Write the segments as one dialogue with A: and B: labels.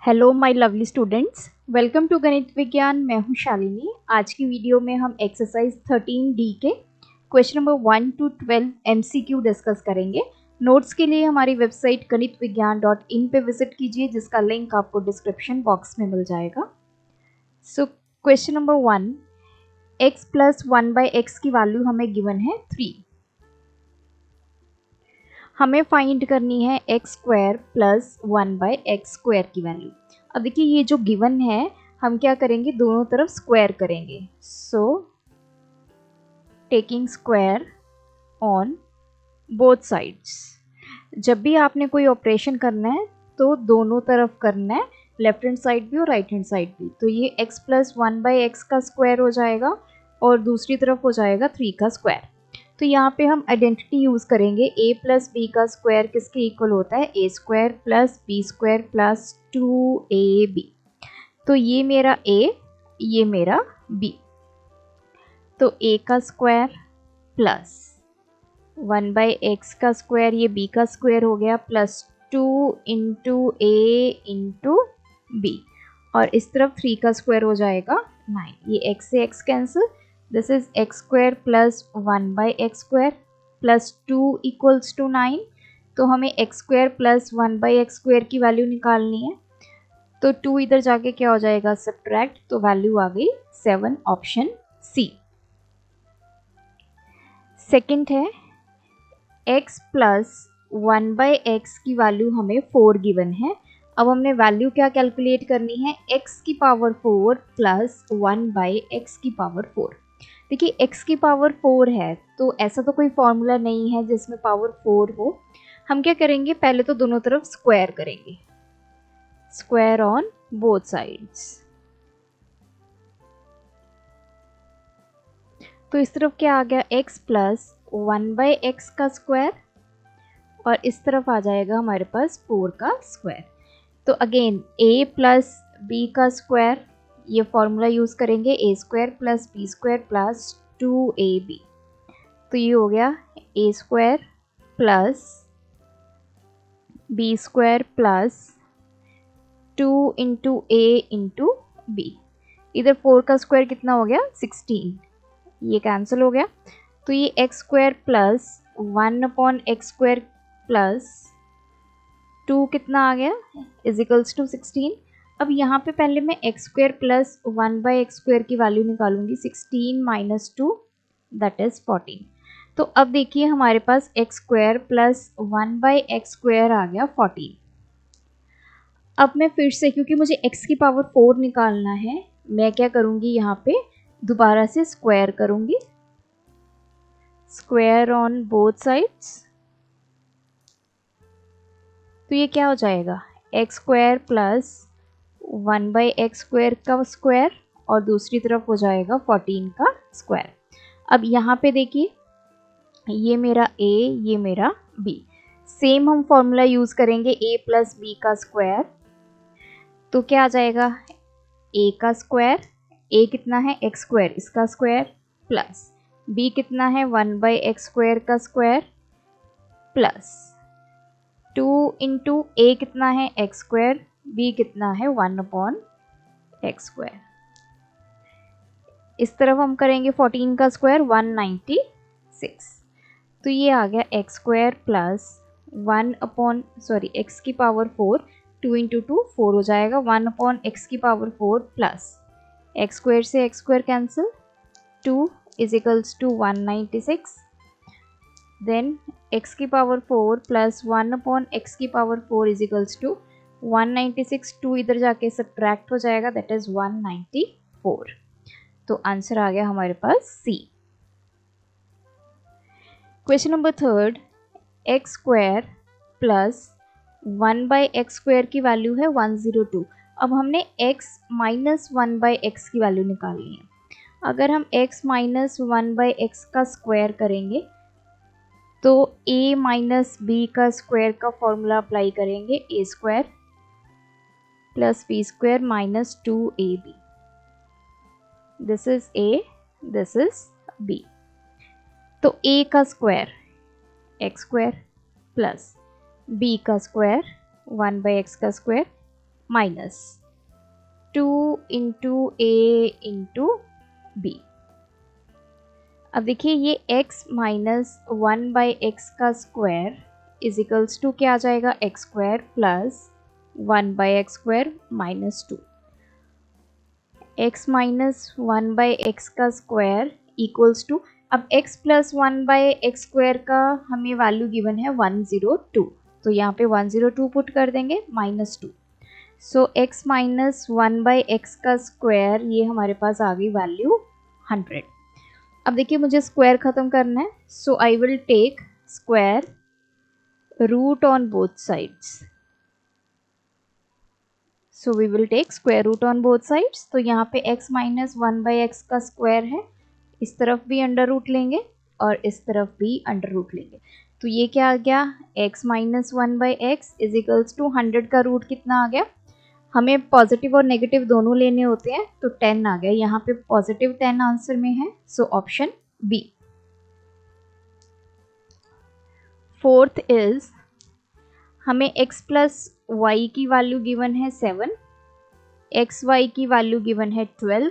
A: Hello my lovely students, welcome to गणित विज्ञान। मैं हूं शालिनी। आज की वीडियो में हम एक्सरसाइज 13D के question number 1 to 12 MCQ discuss करेंगे। नोट्स के लिए हमारी वेबसाइट ganitviggyan.in पे विजिट कीजिए, जिसका लिंक आपको डिस्क्रिप्शन बॉक्स में मिल जाएगा। So question number 1, x plus 1/x की वैल्यू हमें गिवन है 3। हमें फाइंड करनी है x स्क्वायर प्लस 1/x² की वैल्यू। अब देखिए, ये जो गिवन है हम क्या करेंगे, दोनों तरफ स्क्वायर करेंगे। So taking square on both sides. जब भी आपने कोई ऑपरेशन करना है तो दोनों तरफ करना है, लेफ्ट हैंड साइड भी और राइट हैंड साइड भी। तो ये x प्लस 1/x का स्क्वायर हो जाएगा और दूसरी तरफ हो जाएगा 3 का स्क्वायर। तो यहाँ पे हम आइडेंटिटी यूज़ करेंगे। a प्लस बी का स्क्वायर किसके इक्वल होता है, a square plus B square plus 2ab। तो ये मेरा a, ये मेरा b। तो a का स्क्वायर प्लस 1/x का स्क्वायर, ये b का स्क्वायर हो गया, plus 2 into a into b, और इस तरफ 3 का स्क्वायर हो जाएगा 9। ये x से x cancel, this is x square plus 1/x² plus 2 equals to 9। तो हमें x स्क्वायर प्लस 1/x² की वैल्यू निकालनी है। तो 2 इधर जाके क्या हो जाएगा, सब्ट्रैक्ट, तो वैल्यू आ गई 7, ऑप्शन सी। सेकंड है x प्लस 1/x की वैल्यू हमें 4 गिवन है। अब हमने वैल्यू क्या कैलकुलेट करनी है, x की पावर 4 प्लस 1/x की पावर 4। देखिए, x की पावर 4 है तो ऐसा तो कोई फॉर्मूला नहीं है जिसमें पावर 4 हो। हम क्या करेंगे, पहले तो दोनों तरफ स्क्वायर करेंगे, स्क्वायर ऑन बोथ साइड्स। तो इस तरफ क्या आ गया, x प्लस 1/x का स्क्वायर, और इस तरफ आ जाएगा हमारे पास 4 का स्क्वायर। तो अगेन a प्लस b का स्क्वायर, ये फॉर्मूला यूज़ करेंगे, a square plus b square plus 2ab। तो ये हो गया a square plus b square plus 2 into a into b। इधर 4 का स्क्वायर कितना हो गया, 16, ये कैंसिल हो गया। तो ये x square plus 1/x² plus 2 कितना आ गया, इज इक्वल्स टू 16। अब यहाँ पे पहले मैं x स्क्वायर प्लस 1/x² की वैल्यू निकालूंगी, 16 माइनस 2 दैट इज 14। तो अब देखिए हमारे पास x स्क्वायर प्लस 1/x² आ गया 14। अब मैं फिर से, क्योंकि मुझे x की पावर 4 निकालना है, मैं क्या करूँगी, यहाँ पे दोबारा से स्क्वायर करूँगी, स्क्वायर ऑन बोथ साइड्स। तो ये क्या हो जाएगा, x स्क्वायर प्लस 1/x² का स्क्वायर, और दूसरी तरफ हो जाएगा 14 का स्क्वायर। अब यहाँ पे देखिए, ये मेरा a, ये मेरा b। सेम हम फॉर्मूला यूज़ करेंगे, a प्लस b का स्क्वायर। तो क्या आ जाएगा, a का स्क्वायर, a कितना है, x स्क्वायर, इसका स्क्वायर, प्लस b कितना है, 1/x² का स्क्वायर, प्लस 2 इंटू a कितना है, x स्क्वायर, b कितना है, 1/x²। इस तरफ हम करेंगे 14 का स्क्वायर, 196। तो ये आ गया x स्क्वायर प्लस x की पावर 4, 2 इंटू 2 4 हो जाएगा, 1/x की पावर 4 प्लस x स्क्वायर से x square cancel, 2 is equals to 196। Then x की पावर 4 प्लस 1/x की पावर 4 इज इक्वल्स टू 196। 2 इधर जाके सब्ट्रैक्ट हो जाएगा, दैट इज 194। तो आंसर आ गया हमारे पास C. Question number 3, x square plus 1/x² की वैल्यू है 102। अब हमने x माइनस 1/x की वैल्यू निकालनी है। अगर हम x माइनस 1/x का स्क्वायर करेंगे तो a माइनस b का स्क्वायर का फॉर्मूला अप्लाई करेंगे, a square plus b square minus 2ab। This is a, this is b। तो a का square x square plus b का स्क्वायर 1/x का square minus 2 into a into b. अब देखिए ये x माइनस 1/x का square is equals to क्या आ जाएगा, x square plus 1/x square minus 2। x minus 1/x का स्क्वायर इक्वल्स टू, अब x प्लस 1/x स्क्वायर का हमें वैल्यू गिवन है 102, तो यहाँ पे 102 पुट कर देंगे माइनस 2। सो x माइनस 1/x का स्क्वायर, ये हमारे पास आ गई वैल्यू 100। अब देखिए मुझे स्क्वायर ख़त्म करना है, so I will take square root on both sides. So we will take square root on both sides. तो यहाँ पे x माइनस 1/x का स्क्वायर है, इस तरफ भी अंडर रूट लेंगे और इस तरफ भी अंडर रूट लेंगे, तो ये क्या आ गया, x minus 1/x is equals to 100 का रूट कितना आ गया, हमें पॉजिटिव और नेगेटिव दोनों लेने होते हैं, तो 10 आ गया, यहाँ पे पॉजिटिव 10 आंसर में है, so option B. Fourth is, हमें x प्लस वाई की वैल्यू गिवन है 7, एक्स वाई की वैल्यू गिवन है 12,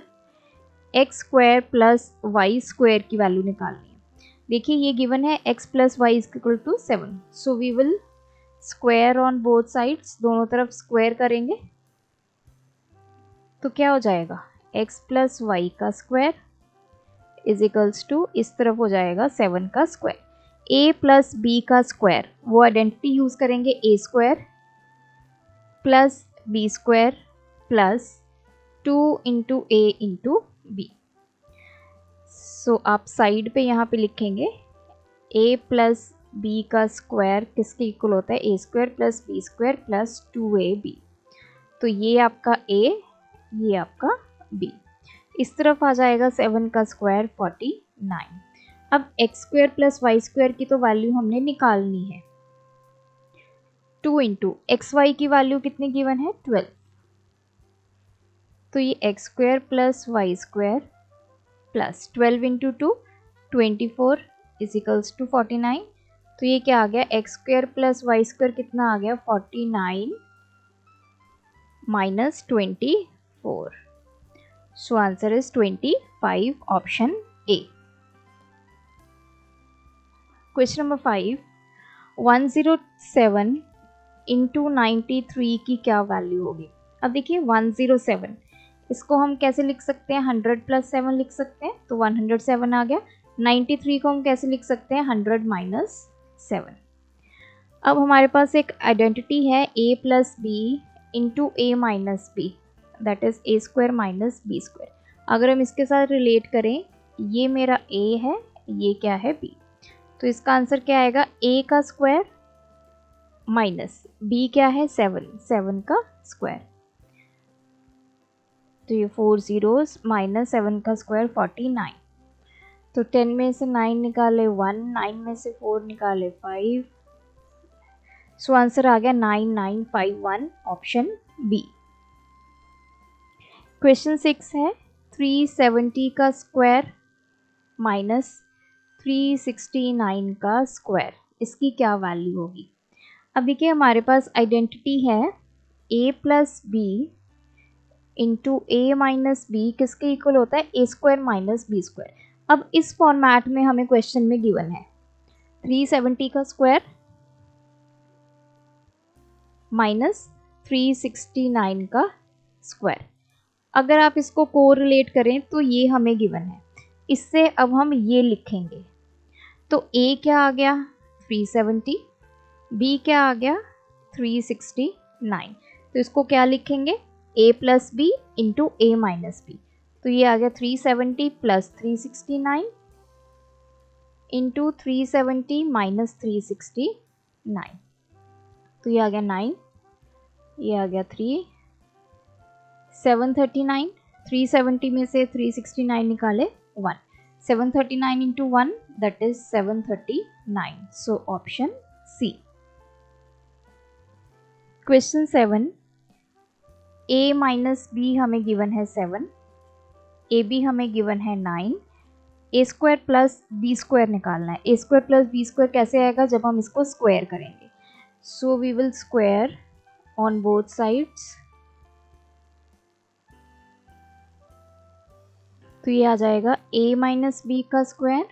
A: X square plus Y square की वैल्यू निकालनी है। देखिए ये गिवन है x plus Y is equal to 7, so we will square on both sides, दोनों तरफ स्क्वायर करेंगे, तो क्या हो जाएगा, x प्लस वाई का स्क्वायर इज इक्वल्स टू, इस तरफ हो जाएगा 7 का स्क्वायर, a प्लस बी का स्क्वायर, वो आइडेंटिटी यूज करेंगे, a square plus B square plus 2 into a into b. So आप साइड पे यहाँ पे लिखेंगे a प्लस बी का स्क्वायर किसके इक्वल होता है, a square plus B square plus 2ab, तो ये आपका a, ये आपका b, इस तरफ आ जाएगा 7 का स्क्वायर 49। अब X square plus Y square की तो वैल्यू हमने निकालनी है, 2 इंटू एक्स वाई की वैल्यू कितनी गिवन है 12, तो ये X square plus Y square plus 12 into 2 24 is equals to 49, तो ये क्या आ गया, x square plus Y square कितना आ गया 49 minus 24, so answer is 25, option A. Question number 5, 107 into 93 की क्या वैल्यू होगी। अब देखिए 107, इसको हम कैसे लिख सकते हैं, 100 प्लस 7 लिख सकते हैं, तो 107 आ गया। 93 को हम कैसे लिख सकते हैं, 100 माइनस 7। अब हमारे पास एक आइडेंटिटी है a plus B into A minus B, that is A square minus B square. अगर हम इसके साथ रिलेट करें, ये मेरा a है, ये क्या है b, तो इसका आंसर क्या आएगा, a का स्क्वायर माइनस b क्या है 7 का स्क्वायर, तो ये 4 zeros माइनस 7 का स्क्वायर 49, तो 10 में से 9 निकाले 1, 9 में से 4 निकाले 5, सो आंसर आ गया 9951, ऑप्शन बी। क्वेश्चन 6 है, 370 का स्क्वायर माइनस 369 का स्क्वायर, इसकी क्या वैल्यू होगी। अब देखिए हमारे पास आइडेंटिटी है a plus B into A minus B किसके इक्वल होता है, ए स्क्वायर माइनस बी स्क्वायर। अब इस फॉर्मेट में हमें क्वेश्चन में गिवन है 370 का स्क्वायर माइनस 369 का स्क्वायर। अगर आप इसको कोरिलेट करें तो ये हमें गिवन है, इससे अब हम ये लिखेंगे, तो a क्या आ गया 370, b क्या आ गया 369, तो इसको क्या लिखेंगे, a plus B into A minus B, तो ये आ गया 370 प्लस 369 इंटू 370 माइनस 369, तो ये आ गया 9, ये आ गया 3, 739, 370 में से 369 निकाले 1, 739 into 1 that is 739, so option C. Question 7, a minus B हमें गिवन है 7, ए बी हमें गिवन है 9, A square plus B square निकालना है। ए स्क्वायर प्लस बी स्क्वायर कैसे आएगा, जब हम इसको स्क्वायर करेंगे, so we will square on both sides, तो ये आ जाएगा a माइनस बी का स्क्वायर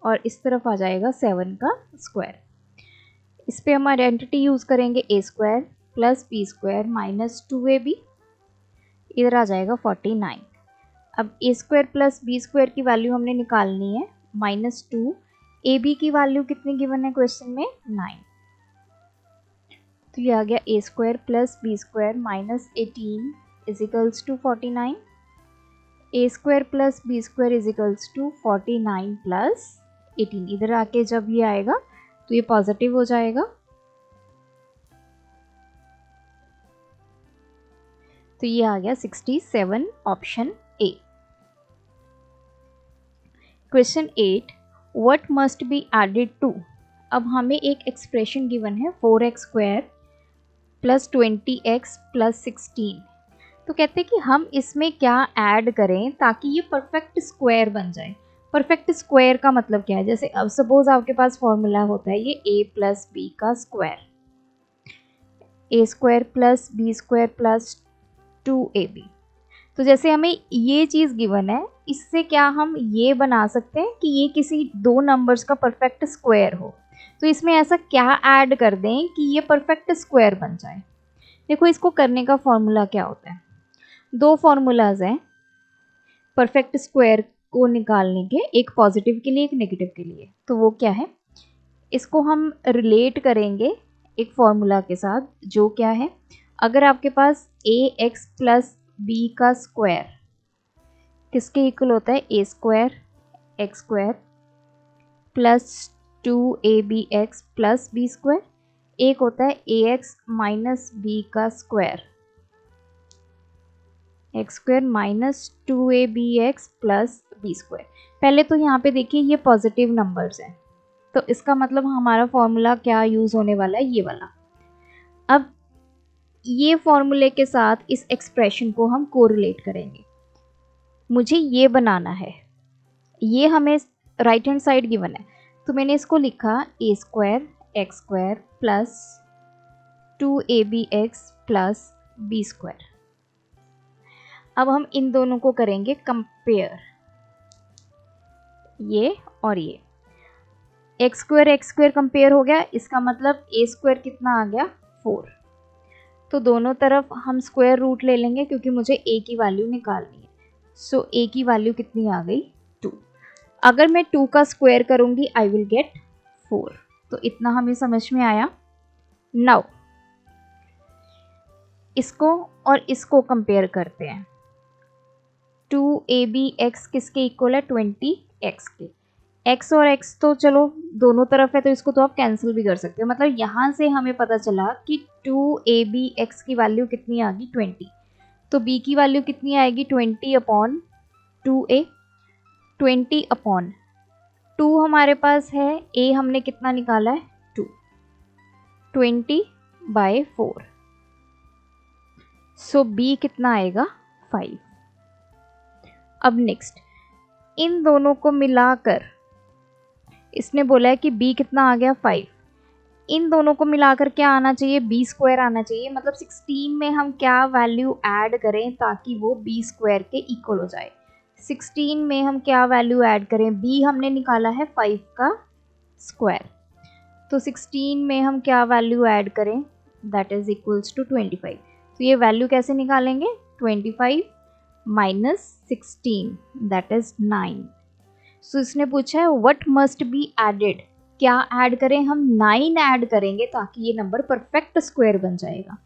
A: और इस तरफ आ जाएगा 7 का स्क्वायर। इस पर हम आइडेंटिटी यूज़ करेंगे a square plus B square minus 2ab, इधर आ जाएगा 49। अब a square plus B square की वैल्यू हमने निकालनी है -2, ab की वैल्यू कितनी गिवन है क्वेश्चन में 9। तो ये आ गया a square plus B square minus 18 equals to 49। a square plus B square equals to 49 plus 18। इधर आके जब ये आएगा तो ये पॉजिटिव हो जाएगा। तो ये आ गया 67 option A. Question 8, what must be added to. अब हमें एक एक्सप्रेशन गिवन है 4x square plus 20x plus 16। तो कहते हैं कि हम इसमें क्या ऐड करें ताकि ये परफेक्ट स्क्वायर बन जाए। परफेक्ट स्क्वायर का मतलब क्या है, जैसे अब सपोज आपके पास फॉर्मूला होता है ये a प्लस बी का square, a square plus B square plus 2ab। तो जैसे हमें ये चीज़ गिवन है, इससे क्या हम ये बना सकते हैं कि ये किसी दो नंबर्स का परफेक्ट स्क्वायर हो। तो इसमें ऐसा क्या ऐड कर दें कि ये परफेक्ट स्क्वायर बन जाए। देखो इसको करने का फॉर्मूला क्या होता है, दो फॉर्मूलाज हैं परफेक्ट स्क्वायर को निकालने के, एक पॉजिटिव के लिए एक नेगेटिव के लिए। तो वो क्या है, इसको हम रिलेट करेंगे एक फॉर्मूला के साथ, जो क्या है, अगर आपके पास ax प्लस बी का स्क्वायर किसके इक्वल होता है, a square X square plus 2abx plus B square, एक होता है ax माइनस बी का square X square minus 2abx plus B square. पहले तो यहाँ पे देखिए ये पॉजिटिव नंबर्स हैं, तो इसका मतलब हमारा फॉर्मूला क्या यूज़ होने वाला है, ये वाला। अब ये फॉर्मूले के साथ इस एक्सप्रेशन को हम कोरिलेट करेंगे। मुझे ये बनाना है, ये हमें राइट हैंड साइड गिवन है, तो मैंने इसको लिखा a square X square plus 2abx plus B square. अब हम इन दोनों को करेंगे कंपेयर, ये और ये एक्स स्क्वायर कंपेयर हो गया, इसका मतलब a स्क्वायर कितना आ गया 4। तो दोनों तरफ हम स्क्वायर रूट ले लेंगे क्योंकि मुझे a की वैल्यू निकालनी है। सो a की वैल्यू कितनी आ गई 2। अगर मैं 2 का स्क्वायर करूंगी आई विल गेट 4। तो इतना हमें समझ में आया। नाउ इसको और इसको कंपेयर करते हैं। 2abx किसके इक्वल है 20x के। x और x तो चलो दोनों तरफ है तो इसको तो आप कैंसिल भी कर सकते हो। मतलब यहाँ से हमें पता चला कि 2abx की वैल्यू कितनी आ गई 20, तो b की वैल्यू कितनी आएगी 20/2a। 20/2 हमारे पास है, a हमने कितना निकाला है 2, 20/4। सो b कितना आएगा 5। अब नेक्स्ट इन दोनों को मिलाकर इसने बोला है कि b कितना आ गया 5। इन दोनों को मिलाकर क्या आना चाहिए b स्क्वायर आना चाहिए। मतलब 16 में हम क्या वैल्यू ऐड करें ताकि वो b स्क्वायर के इक्वल हो जाए। 16 में हम क्या वैल्यू ऐड करें, b हमने निकाला है 5 का स्क्वायर, तो 16 में हम क्या वैल्यू ऐड करें दैट इज इक्वल्स टू 25। तो ये वैल्यू कैसे निकालेंगे 25 माइनस 16 दैट इज 9। सो इसने पूछा है व्हाट मस्ट बी एडेड, क्या ऐड करें, हम 9 ऐड करेंगे ताकि ये नंबर परफेक्ट स्क्वायर बन जाएगा।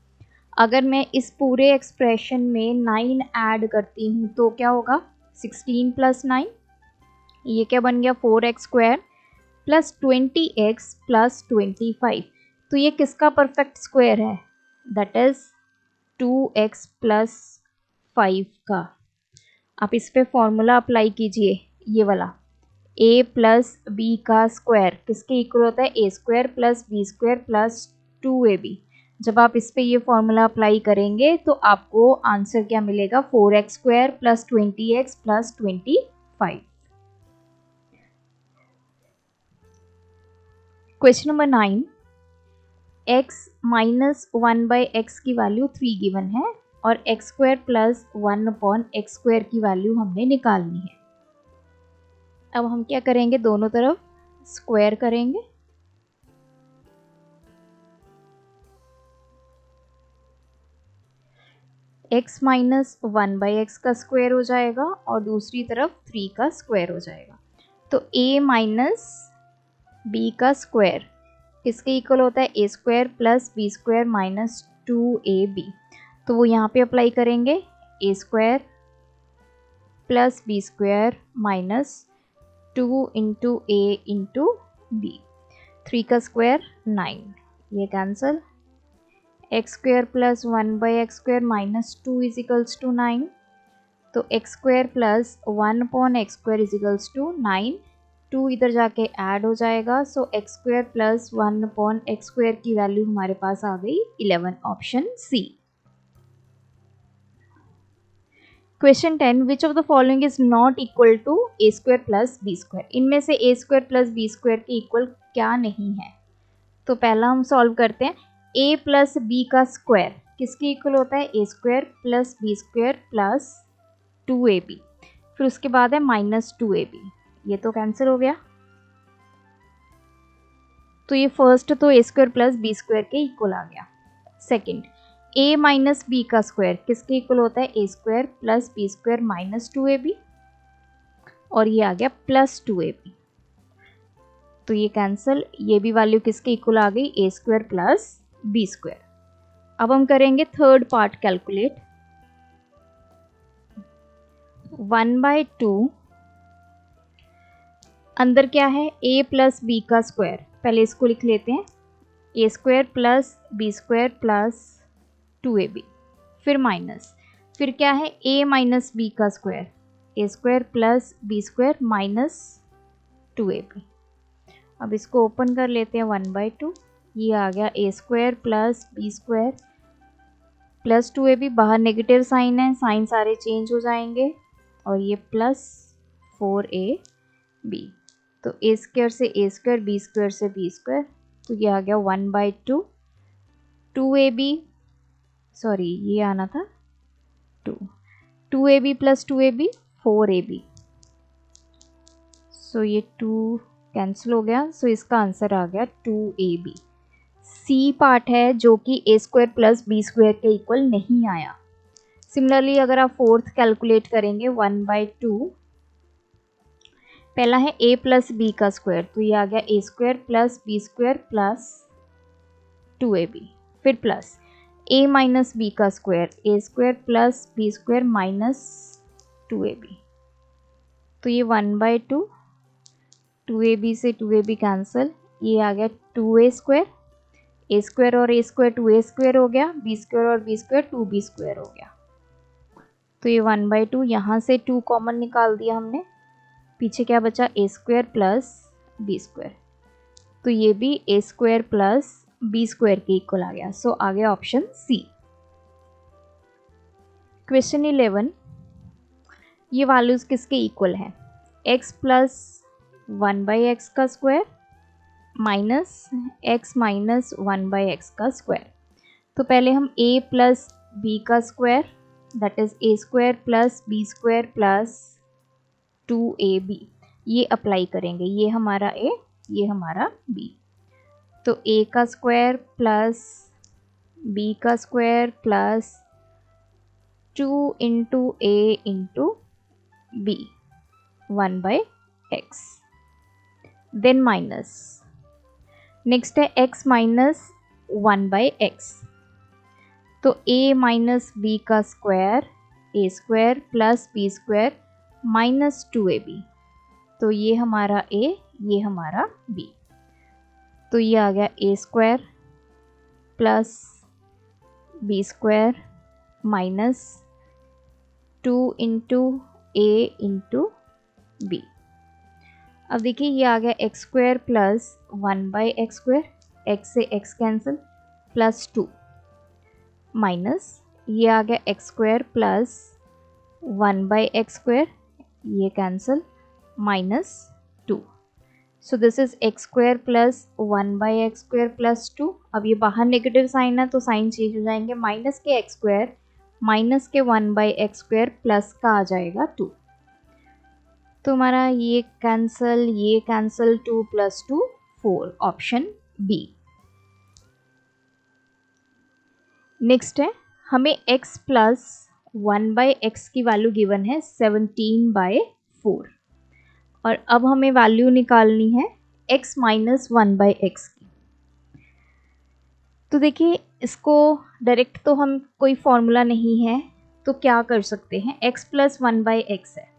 A: अगर मैं इस पूरे एक्सप्रेशन में 9 ऐड करती हूँ तो क्या होगा 16 प्लस 9, ये क्या बन गया 4x square plus 20x plus 25। तो ये किसका परफेक्ट स्क्वायर है दैट इज 2x प्लस 5 का। आप इस पे फॉर्मूला अप्लाई कीजिए, ये वाला a प्लस बी का स्क्वायर किसके इक्वल होता है a square plus B square plus 2ab। जब आप इस पे ये फॉर्मूला अप्लाई करेंगे तो आपको आंसर क्या मिलेगा 4x square plus 20x plus 25। Question number 9, x minus 1/x की वैल्यू 3 गिवन है और x square plus 1/x square की वैल्यू हमने निकालनी है। अब हम क्या करेंगे, दोनों तरफ स्क्वायर करेंगे। x माइनस 1/x का स्क्वायर हो जाएगा और दूसरी तरफ 3 का स्क्वायर हो जाएगा। तो a माइनस b का स्क्वायर किसके इक्वल होता है, a square plus b square minus 2ab। तो वो यहाँ पे अप्लाई करेंगे, a square plus b square minus 2 into a into b। 3 का स्क्वायर 9, ये cancel. X square plus 1/x square minus 2 equals to 9। तो X square plus 1/x square equals to 9। 2 इधर जाके ऐड हो जाएगा। So X square plus 1/x square की value हमारे पास आ गई 11, option C. Question 10, which of the following is not equal to a square plus B square. इनमें से a square plus B square के इक्वल क्या नहीं है। तो पहला हम सॉल्व करते हैं। ए प्लस बी का स्क्वायर किसके इक्वल होता है, ए square plus B square plus 2ab। फिर उसके बाद है माइनस 2ab, ये तो कैंसिल हो गया। तो ये फर्स्ट तो a square plus B square के इक्वल आ गया। सेकंड, a माइनस बी का स्क्वायर किसके इक्वल होता है, ए square plus B square minus 2ab, और ये आ गया प्लस 2ab। तो ये कैंसिल, ये भी वैल्यू किसके इक्वल आ गई, ए स्क्वायर प्लस बी स्क्वायर। अब हम करेंगे थर्ड पार्ट कैलकुलेट। 1/2 अंदर क्या है, a प्लस बी का स्क्वायर, पहले इसको लिख लेते हैं, a square plus B square plus 2ab। फिर माइनस, फिर क्या है, a माइनस बी का square, a square plus B square minus 2ab। अब इसको ओपन कर लेते हैं, 1/2, ये आ गया a square plus B square plus 2ab। बाहर नेगेटिव साइन है, साइन सारे चेंज हो जाएंगे, और ये प्लस 4ab। तो ए स्क्वायर से ए स्क्वायर, बी स्क्वायर से बी स्क्वायर, तो ये आ गया 1/2। 2ab, सॉरी ये आना था 2ab प्लस 2ab 4ab। सो ये 2 कैंसिल हो गया। सो इसका आंसर आ गया 2ab। सी पार्ट है जो कि ए स्क्वायर प्लस बी स्क्वायर के इक्वल नहीं आया। सिमिलरली अगर आप फोर्थ कैलकुलेट करेंगे, 1/2, पहला है a प्लस बी का स्क्वायर, तो ये आ गया a square plus B square plus 2ab। फिर प्लस a माइनस बी का square, a square plus B square minus 2ab। तो ये 1/2, 2ab से 2ab कैंसिल, ये आ गया 2a स्क्वायर, ए स्क्वायर और ए स्क्वायर 2a स्क्वायर हो गया, बी स्क्वायर और बी स्क्वायर 2b स्क्वायर हो गया। तो ये 1/2, यहाँ से 2 कॉमन निकाल दिया हमने, पीछे क्या बचा, ए स्क्वायर प्लस बी स्क्वायर। तो ये भी ए स्क्वायर प्लस बी स्क्वायर के इक्वल आ गया। सो आ गया ऑप्शन सी। क्वेश्चन 11, ये वैल्यूज किसके इक्वल है, x प्लस 1/x का square minus x minus 1/x का स्क्वायर। तो पहले हम a प्लस b का square, that is A square plus B square plus 2ab, ये अप्लाई करेंगे। ये हमारा a, ये हमारा b। तो a का स्क्वायर प्लस b का square plus 2 into a into b 1/x, then minus, next है x माइनस 1/x। तो a माइनस b का square, a square plus B square minus 2ab। तो ये हमारा a, ये हमारा b। तो ये आ गया a square plus B square minus 2 into a into b. अब देखिए ये आ गया x square plus 1/x square, x से एक्स कैंसिल, प्लस 2 माइनस, ये आ गया x square plus 1/x square, ये cancel, minus 2। So this is x square plus 1/x square plus 2। अब ये बाहर नेगेटिव साइन है तो साइन चेंज हो जाएंगे, माइनस के एक्स स्क्वायर माइनस के 1/x स्क्वायर प्लस का आ जाएगा 2। तो हमारा ये कैंसल 2 + 2 4 ऑप्शन बी। नेक्स्ट है हमें x + 1/x की वैल्यू गिवन है 17/4 और अब हमें वैल्यू निकालनी है x - 1/x की। तो देखिए इसको डायरेक्ट तो हम कोई फॉर्मूला नहीं है तो क्या कर सकते हैं, x + 1/x है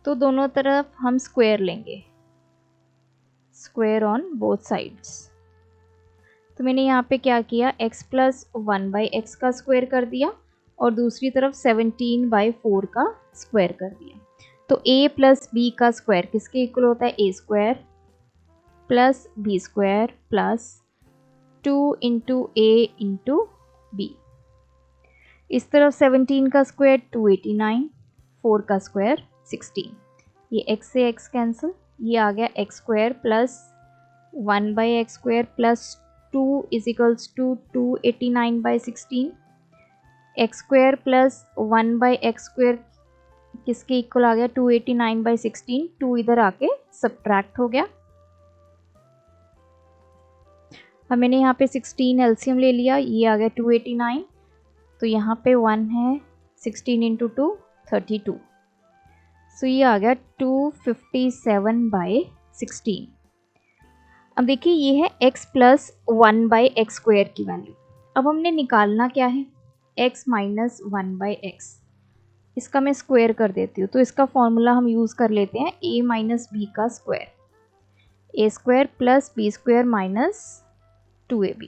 A: तो दोनों तरफ हम स्क्वायर लेंगे, स्क्वायर ऑन बोथ साइड्स। तो मैंने यहाँ पे क्या किया, x + 1/x का स्क्वायर कर दिया और दूसरी तरफ 17/4 का स्क्वायर कर दिया। तो a + b का स्क्वायर किसके इक्वल होता है, a² + b² + 2 × a × b। इस तरफ 17 का स्क्वायर 289, 4 का स्क्वायर 16। ये x से x कैंसिल, ये आ गया x² + 1/x² + 2 = 289/16। x² + 1/x² किसके इक्वल आ गया, 289/16। 2 इधर आके सब्ट्रैक्ट हो गया। अब मैंने यहाँ पे 16 एलसीएम ले लिया, ये आ गया 289। तो यहाँ पे 1 है, 16 × 2 32। सो ये आ गया 257/16। अब देखिए ये है x + 1/x² की वैल्यू। अब हमने निकालना क्या है, x - 1/x। इसका मैं स्क्वायर कर देती हूँ। तो इसका फॉर्मूला हम यूज़ कर लेते हैं a - b का स्क्वायर, a² + b² - 2ab।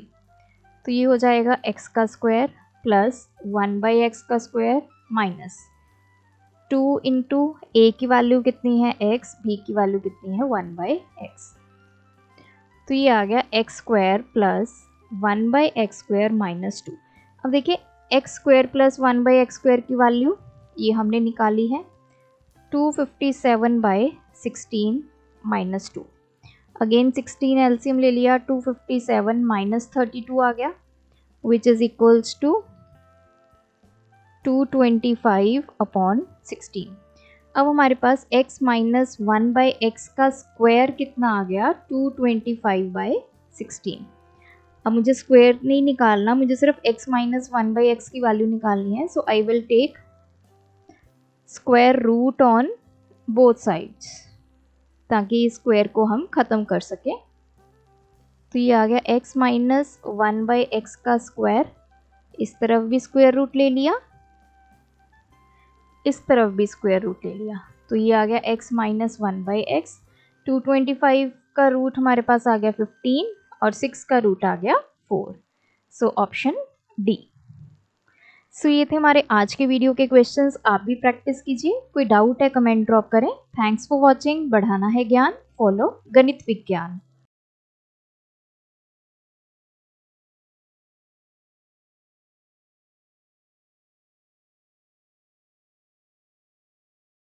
A: तो ये हो जाएगा x का स्क्वायर + 1/x का स्क्वायर माइनस 2 × a की वैल्यू कितनी है x, b की वैल्यू कितनी है 1/x। तो ये आ गया x² + 1/x² - 2। अब देखिए x² + 1/x² की वैल्यू ये हमने निकाली है 257/16 - 2। अगेन 16 एलसीएम ले लिया, 257 - 32 आ गया विच इज इक्वल्स टू 225/16। अब हमारे पास x - 1/x का स्क्वायर कितना आ गया, 225/16। अब मुझे स्क्वायर नहीं निकालना, मुझे सिर्फ x - 1/x की वैल्यू निकालनी है। So I will take square root on both sides ताकि इस स्क्वायर को हम ख़त्म कर सकें। तो ये आ गया x - 1/x का स्क्वायर, इस तरफ भी स्क्वायर रूट ले लिया, इस तरफ भी स्क्वायर रूट ले लिया। तो ये आ गया x - 1/x। 225 का रूट हमारे पास आ गया 15 और 6 का रूट आ गया 4। So option D. सो ये थे हमारे आज के वीडियो के क्वेश्चंस। आप भी प्रैक्टिस कीजिए, कोई डाउट है कमेंट ड्रॉप करें। Thanks for watching. बढ़ाना है ज्ञान, फॉलो गणित विज्ञान।